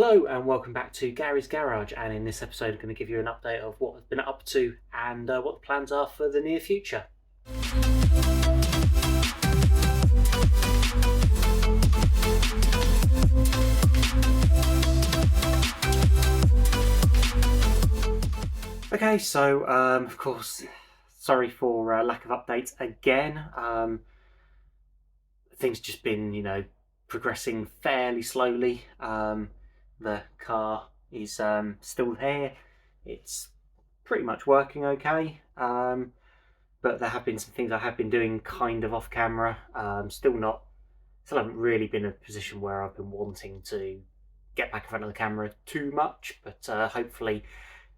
Hello and welcome back to Gary's Garage, and in this episode I'm going to give you an update of what I've been up to and what the plans are for the near future. Okay, so of course, sorry for lack of updates again. Things just been, progressing fairly slowly. The car is still there. It's pretty much working okay. But there have been some things I have been doing kind of off camera. Still haven't really been in a position where I've been wanting to get back in front of the camera too much. But hopefully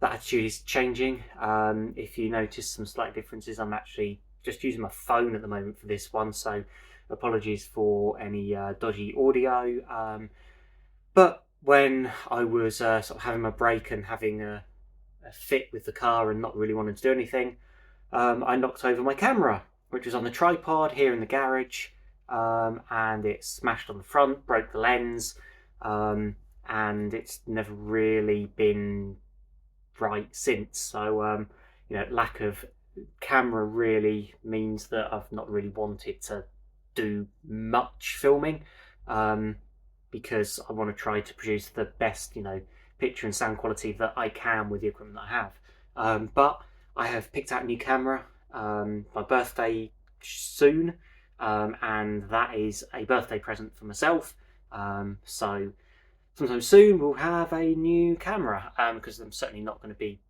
that attitude is changing. If you notice some slight differences, I'm actually just using my phone at the moment for this one, so apologies for any dodgy audio. But when I was sort of having my break and having a fit with the car and not really wanting to do anything, I knocked over my camera, which was on the tripod here in the garage, and it smashed on the front, broke the lens, and it's never really been right since. So lack of camera really means that I've not really wanted to do much filming, because I want to try to produce the best picture and sound quality that I can with the equipment that I have. But I have picked out a new camera. My birthday soon, and that is a birthday present for myself. So sometime soon we'll have a new camera, because I'm certainly not going to be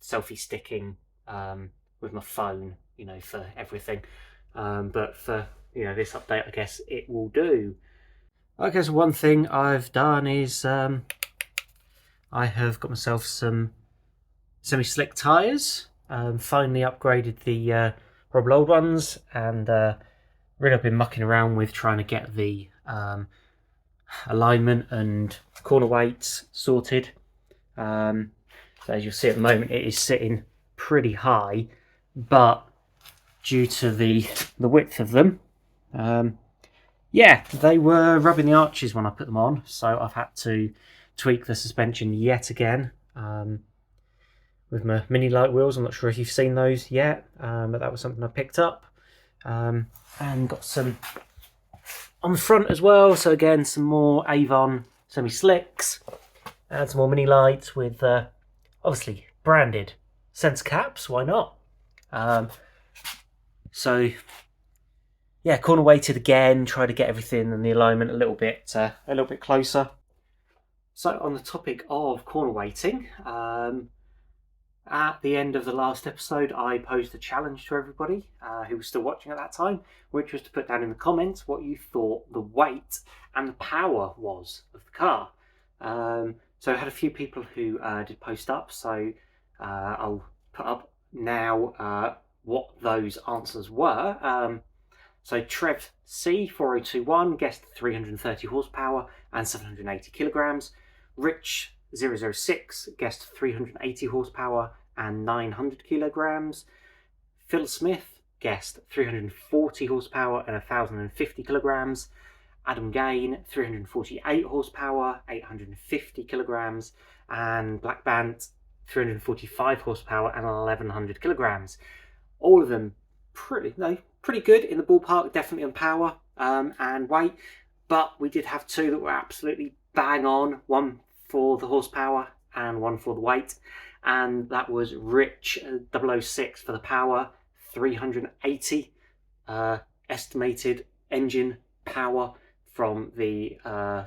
selfie sticking with my phone, for everything. But for this update, I guess it will do. I guess one thing I've done is I have got myself some semi-slick tyres. Finally upgraded the Rob old ones, and really I've been mucking around with trying to get the alignment and corner weights sorted. So as you'll see at the moment, it is sitting pretty high, but due to the width of them, they were rubbing the arches when I put them on, so I've had to tweak the suspension yet again with my mini light wheels. I'm not sure if you've seen those yet, but that was something I picked up, and got some on the front as well. So again, some more Avon semi-slicks and some more mini lights with obviously branded sensor caps. Why not? Corner weighted again, try to get everything and the alignment a little bit closer. So on the topic of corner weighting, at the end of the last episode, I posed a challenge to everybody who was still watching at that time, which was to put down in the comments what you thought the weight and the power was of the car. So I had a few people who did post up, so I'll put up now what those answers were. So Trev C4021 guessed 330 horsepower and 780 kilograms. Rich 006 guessed 380 horsepower and 900 kilograms. Phil Smith guessed 340 horsepower and 1050 kilograms. Adam Gain 348 horsepower, 850 kilograms. And Black Bant 345 horsepower and 1100 kilograms. All of them pretty good in the ballpark, definitely on power and weight, but we did have two that were absolutely bang on, one for the horsepower and one for the weight, and that was Rich 006 for the power, 380 estimated engine power from the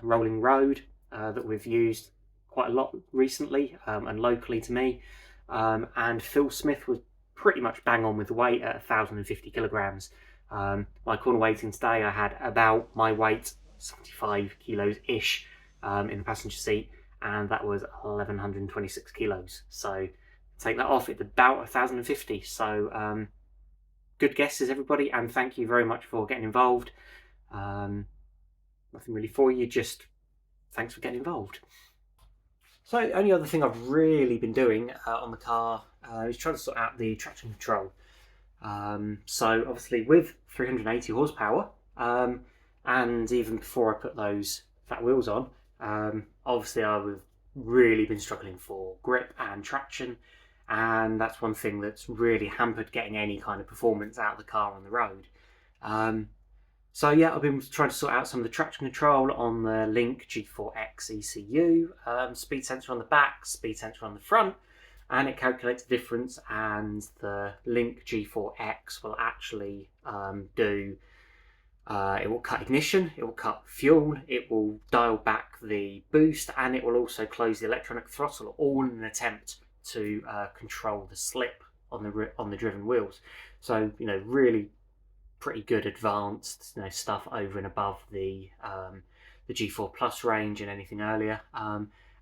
Rolling Road that we've used quite a lot recently and locally to me, and Phil Smith was pretty much bang on with the weight at 1050 kilograms. My corner weighting today, I had about my weight, 75 kilos ish, in the passenger seat, and that was 1126 kilos. So take that off, it's about 1050. So good guesses, everybody, and thank you very much for getting involved. Nothing really for you, just thanks for getting involved. So the only other thing I've really been doing on the car is trying to sort out the traction control. So obviously with 380 horsepower, and even before I put those fat wheels on, Obviously, I've really been struggling for grip and traction, and that's one thing that's really hampered getting any kind of performance out of the car on the road. Um, so yeah, I've been trying to sort out some of the traction control on the Link G4X ECU, speed sensor on the back, speed sensor on the front, and it calculates the difference. And the Link G4X will actually do. It will cut ignition, it will cut fuel, it will dial back the boost, and it will also close the electronic throttle, all in an attempt to control the slip on the driven wheels. So really pretty good advanced stuff over and above the G4 Plus range and anything earlier,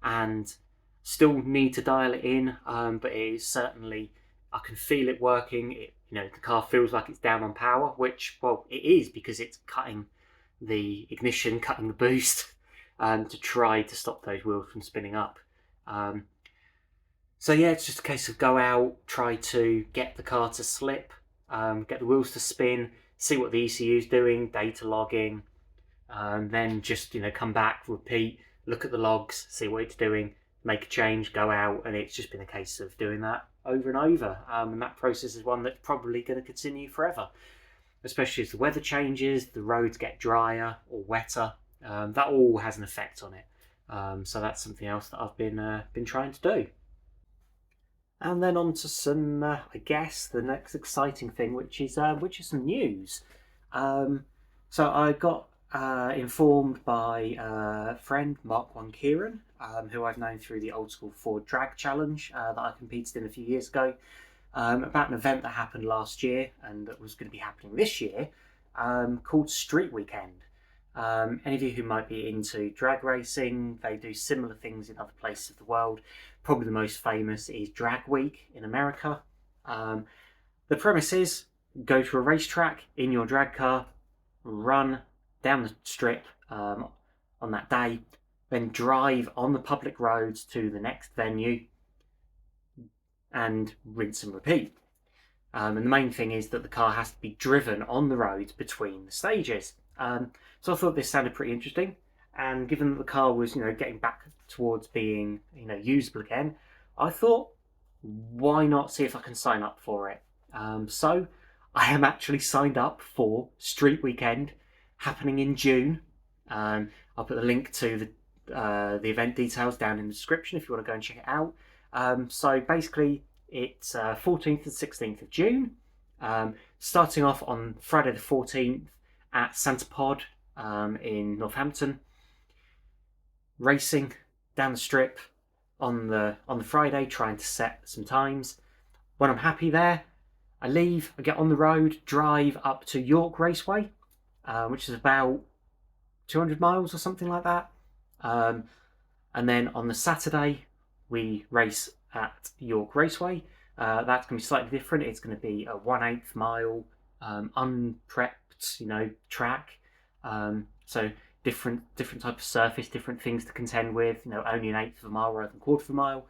and still need to dial it in, but it is certainly, I can feel it working. The car feels like it's down on power, which, well, it is, because it's cutting the ignition, cutting the boost, to try to stop those wheels from spinning up. So yeah, it's just a case of go out, try to get the car to slip, get the wheels to spin, see what the ECU is doing, data logging, then just come back, repeat, look at the logs, see what it's doing, make a change, go out, and it's just been a case of doing that over and over. And that process is one that's probably going to continue forever, especially as the weather changes, the roads get drier or wetter. That all has an effect on it. So that's something else that I've been trying to do. And then on to some, I guess, the next exciting thing, which is some news. So I got informed by a friend, Mark One Kieran, who I've known through the old school Ford Drag Challenge that I competed in a few years ago, about an event that happened last year and that was going to be happening this year, called Street Weekend. Any of you who might be into drag racing, they do similar things in other places of the world. Probably the most famous is Drag Week in America. The premise is, go to a racetrack in your drag car, run down the strip on that day, then drive on the public roads to the next venue and rinse and repeat. And the main thing is that the car has to be driven on the roads between the stages. So I thought this sounded pretty interesting, and given that the car was getting back towards being usable again, I thought, why not see if I can sign up for it? So I am actually signed up for Street Weekend, happening in June. I'll put the link to the event details down in the description if you want to go and check it out. So basically, it's 14th and 16th of June, starting off on Friday the 14th at Santa Pod in Northampton, racing down the strip on the Friday, trying to set some times. When I'm happy there, I leave, I get on the road, drive up to York Raceway, which is about 200 miles or something like that. And then on the Saturday, we race at York Raceway. That's going to be slightly different. It's going to be a 1/8 mile unprepped, track. So different type of surface, different things to contend with. Only 1/8 of a mile rather than 1/4 of a mile.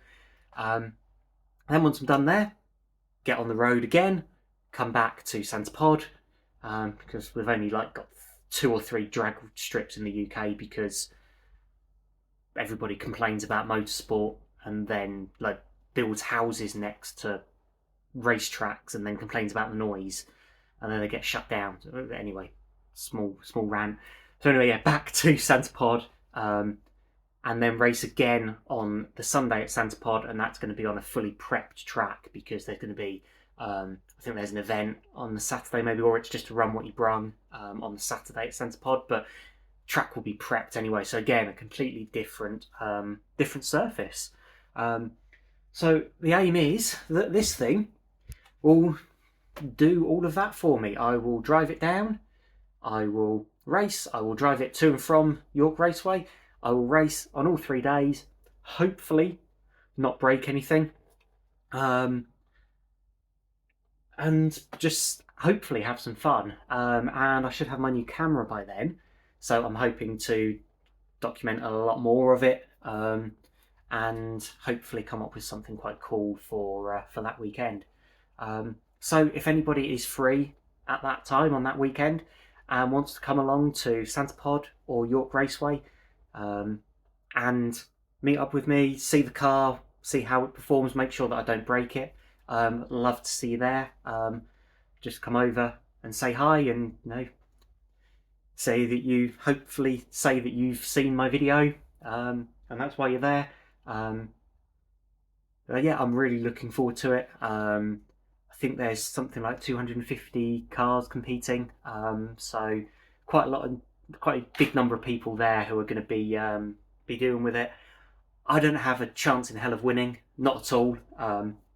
Then once I'm done there, get on the road again, come back to Santa Pod, because we've only got 2 or 3 drag strips in the UK, because everybody complains about motorsport and then builds houses next to racetracks and then complains about the noise, and then they get shut down. Anyway, small rant. So anyway, yeah, back to Santa Pod, and then race again on the Sunday at Santa Pod, and that's going to be on a fully prepped track, because there's going to be, I think there's an event on the Saturday maybe, or it's just a run what you brung on the Saturday at Santa Pod, but track will be prepped anyway. So again, a completely different surface. So the aim is that this thing will do all of that for me. I will drive it down, I will race, I will drive it to and from York Raceway, I will race on all 3 days, hopefully not break anything, and just hopefully have some fun. And I should have my new camera by then, so I'm hoping to document a lot more of it, and hopefully come up with something quite cool for that weekend. So if anybody is free at that time on that weekend and wants to come along to Santa Pod or York Raceway, and meet up with me, see the car, see how it performs, make sure that I don't break it. Love to see you there. Just come over and say hi, and say that you've seen my video, and that's why you're there. Yeah, I'm really looking forward to it. I think there's something like 250 cars competing, so quite quite a big number of people there who are going to be dealing with it. I don't have a chance in hell of winning, not at all.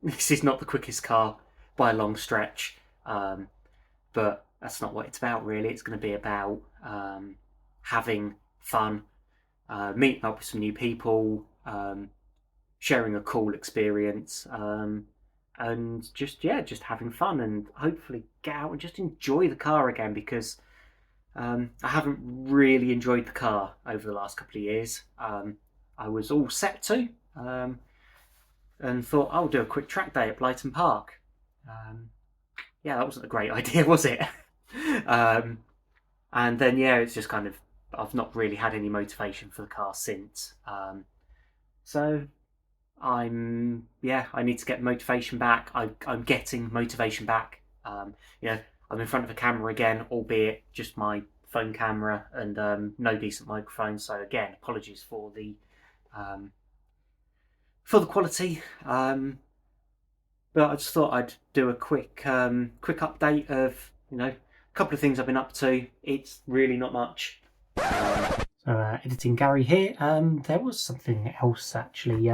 This is not the quickest car by a long stretch, but that's not what it's about, really. It's going to be about having fun, meeting up with some new people, sharing a cool experience, and just having fun, and hopefully get out and just enjoy the car again, because I haven't really enjoyed the car over the last couple of years. I was all set to, and thought I'll do a quick track day at Blyton Park. Yeah, that wasn't a great idea, was it? And then it's just kind of, I've not really had any motivation for the car since. So I need to get motivation back. I'm getting motivation back. I'm in front of a camera again, albeit just my phone camera and no decent microphone. So again, apologies for the quality. But I just thought I'd do a quick update of a couple of things I've been up to. It's really not much. So editing Garry here. There was something else actually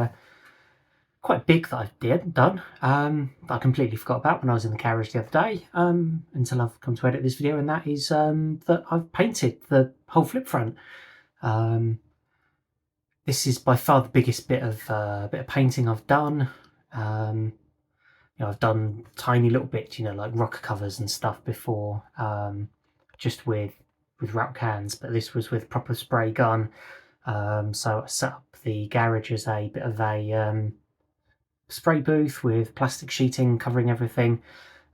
quite big that I've done that I completely forgot about when I was in the carriage the other day, until I've come to edit this video, and that is that I've painted the whole flip front. This is by far the biggest bit of painting I've done. I've done tiny little bits, like rocker covers and stuff before, just with wrap cans, but this was with proper spray gun. So I set up the garage as a bit of a spray booth with plastic sheeting covering everything.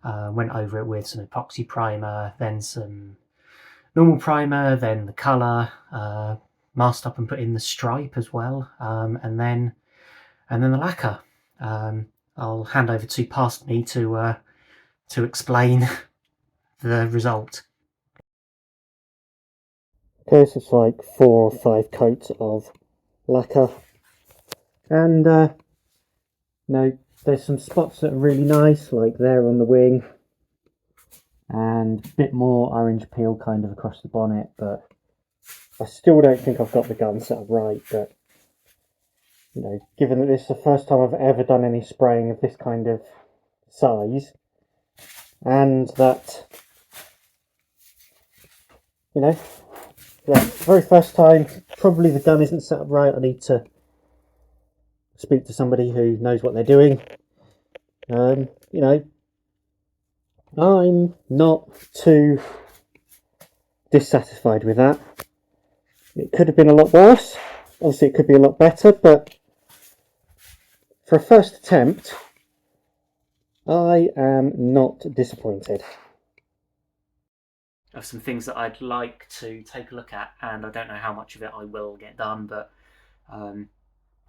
Went over it with some epoxy primer, then some normal primer, then the colour, masked up and put in the stripe as well, and then the lacquer. I'll hand over to past me to explain the result. Okay, so it's like 4 or 5 coats of lacquer, and there's some spots that are really nice, like there on the wing, and a bit more orange peel kind of across the bonnet, but I still don't think I've got the gun set up right. But given that this is the first time I've ever done any spraying of this kind of size, and that very first time, probably the gun isn't set up right. I need to speak to somebody who knows what they're doing. I'm not too dissatisfied with that. It could have been a lot worse. Obviously, it could be a lot better, but for a first attempt, I am not disappointed. Of some things that I'd like to take a look at, and I don't know how much of it I will get done, but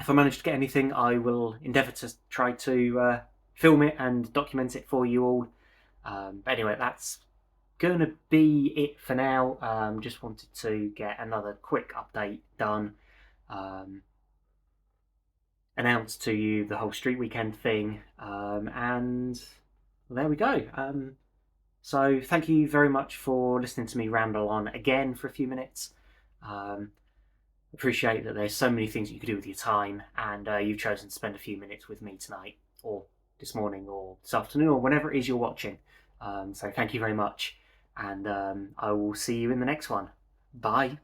if I manage to get anything, I will endeavour to try to film it and document it for you all. But anyway, that's going to be it for now. Just wanted to get another quick update done. Announce to you the whole street weekend thing, and there we go. So thank you very much for listening to me ramble on again for a few minutes. Appreciate that there's so many things you could do with your time, and you've chosen to spend a few minutes with me tonight, or this morning, or this afternoon, or whenever it is you're watching. So thank you very much, and I will see you in the next one. Bye.